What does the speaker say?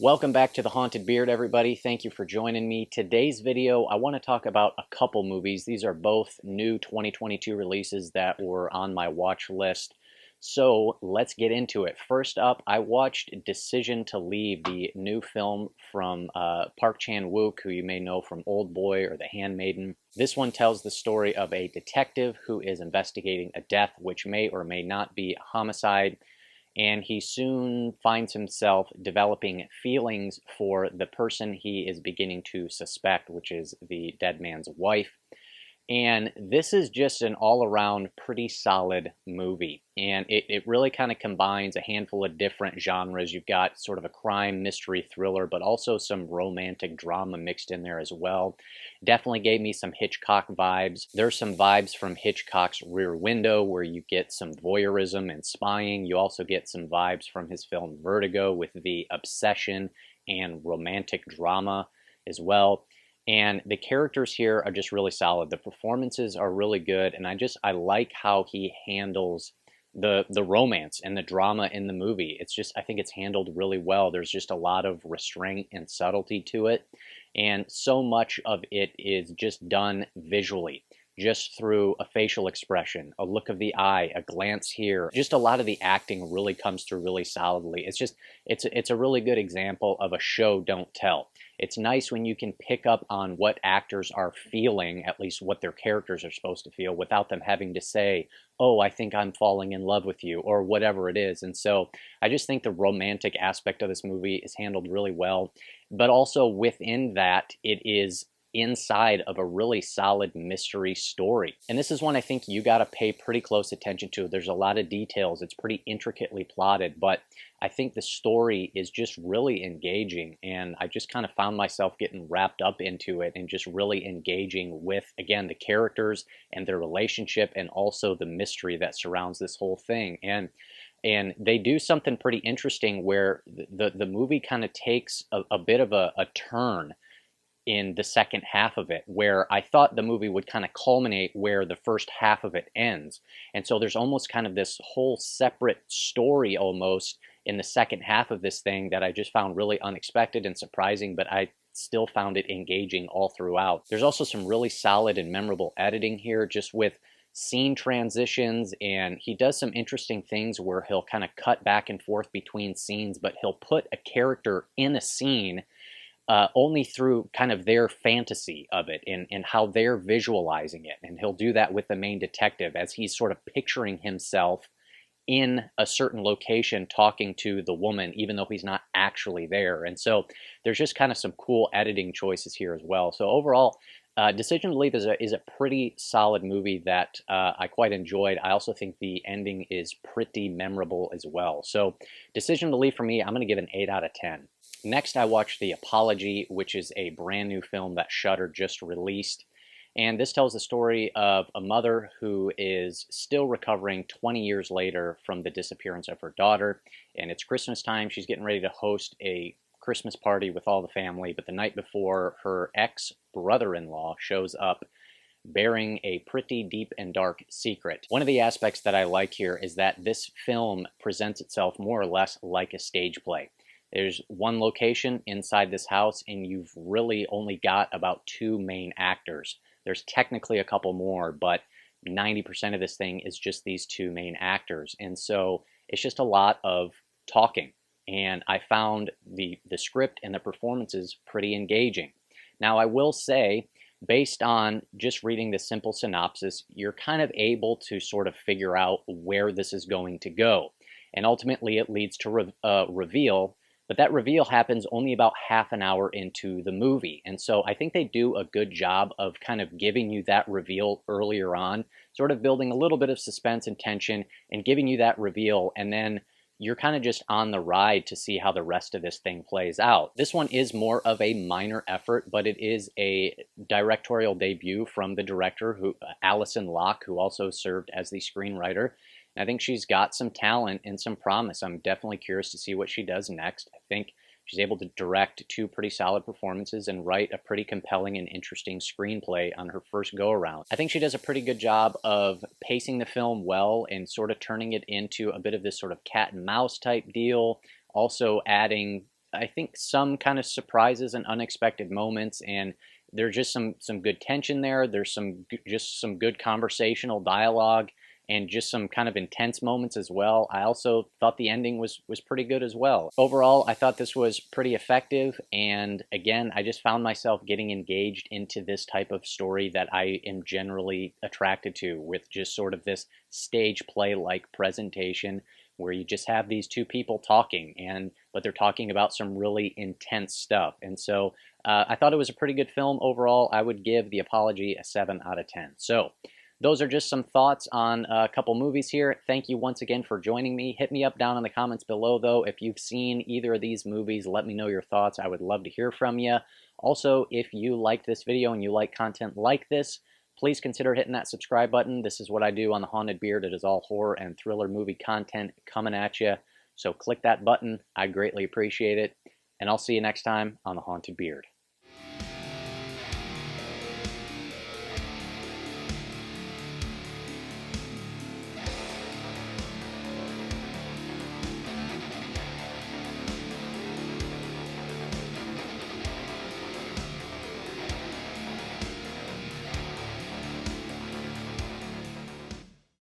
Welcome back to the Haunted Beard, everybody. Thank you for joining me. Today's video, I want to talk about a couple movies. These are both new 2022 releases that were on my watch list. So let's get into it. First up, I watched Decision to Leave, the new film from Park Chan-Wook, who you may know from Old Boy or The Handmaiden. This one tells the story of a detective who is investigating a death which may or may not be a homicide, and he soon finds himself developing feelings for the person he is beginning to suspect, which is the dead man's wife. And this is just an all-around pretty solid movie. And it really kind of combines a handful of different genres. You've got sort of a crime, mystery, thriller, but also some romantic drama mixed in there as well. Definitely gave me some Hitchcock vibes. There's some vibes from Hitchcock's Rear Window where you get some voyeurism and spying. You also get some vibes from his film Vertigo with the obsession and romantic drama as well. And the characters here are just really solid. The performances are really good, and I like how he handles the romance and the drama in the movie. It's just, I think it's handled really well. There's just a lot of restraint and subtlety to it, and so much of it is just done visually, just through a facial expression, a look of the eye, a glance here. Just a lot of the acting really comes through really solidly. It's a really good example of a show don't tell. It's nice when you can pick up on what actors are feeling, at least what their characters are supposed to feel, without them having to say, oh, I think I'm falling in love with you, or whatever it is. And so I just think the romantic aspect of this movie is handled really well. But also within that, it is inside of a really solid mystery story. And this is one I think you got to pay pretty close attention to. There's a lot of details. It's pretty intricately plotted, but I think the story is just really engaging, and I just kind of found myself getting wrapped up into it and just really engaging with, again, the characters and their relationship and also the mystery that surrounds this whole thing. And they do something pretty interesting where the movie kind of takes a bit of a turn in the second half of it, where I thought the movie would kind of culminate where the first half of it ends. And so there's almost kind of this whole separate story almost in the second half of this thing that I just found really unexpected and surprising, but I still found it engaging all throughout. There's also some really solid and memorable editing here, just with scene transitions, and he does some interesting things where he'll kind of cut back and forth between scenes, but he'll put a character in a scene only through kind of their fantasy of it and how they're visualizing it. And he'll do that with the main detective as he's sort of picturing himself in a certain location talking to the woman, even though he's not actually there. And so there's just kind of some cool editing choices here as well. So overall, Decision to Leave is a pretty solid movie that I quite enjoyed. I also think the ending is pretty memorable as well. So Decision to Leave for me, I'm going to give an 8 out of 10. Next, I watched The Apology, which is a brand new film that Shudder just released. And this tells the story of a mother who is still recovering 20 years later from the disappearance of her daughter. And it's Christmas time. She's getting ready to host a Christmas party with all the family, but the night before, her ex-brother-in-law shows up bearing a pretty deep and dark secret. One of the aspects that I like here is that this film presents itself more or less like a stage play. There's one location inside this house, and you've really only got about 2 main actors. There's technically a couple more, but 90% of this thing is just these 2 main actors. And so it's just a lot of talking. And I found the script and the performances pretty engaging. Now, I will say, based on just reading the simple synopsis, you're kind of able to sort of figure out where this is going to go. And ultimately, it leads to a reveal. But that reveal happens only about half an hour into the movie. And so I think they do a good job of kind of giving you that reveal earlier on, sort of building a little bit of suspense and tension and giving you that reveal. And then you're kind of just on the ride to see how the rest of this thing plays out. This one is more of a minor effort, but it is a directorial debut from the director, Alison Locke, who also served as the screenwriter. I think she's got some talent and some promise. I'm definitely curious to see what she does next. I think she's able to direct 2 pretty solid performances and write a pretty compelling and interesting screenplay on her first go-around. I think she does a pretty good job of pacing the film well and sort of turning it into a bit of this sort of cat and mouse type deal, also adding I think, some kind of surprises and unexpected moments, and there's just some good tension there. There's just some good conversational dialogue, and just some kind of intense moments as well. I also thought the ending was pretty good as well. Overall, I thought this was pretty effective, and again, I just found myself getting engaged into this type of story that I am generally attracted to, with just sort of this stage play-like presentation where you just have these two people talking, but they're talking about some really intense stuff. And so I thought it was a pretty good film overall. I would give The Apology a 7 out of 10. So those are just some thoughts on a couple movies here. Thank you once again for joining me. Hit me up down in the comments below, though. If you've seen either of these movies, let me know your thoughts. I would love to hear from you. Also, if you liked this video and you like content like this, please consider hitting that subscribe button. This is what I do on The Haunted Beard. It is all horror and thriller movie content coming at you. So click that button. I greatly appreciate it. And I'll see you next time on The Haunted Beard.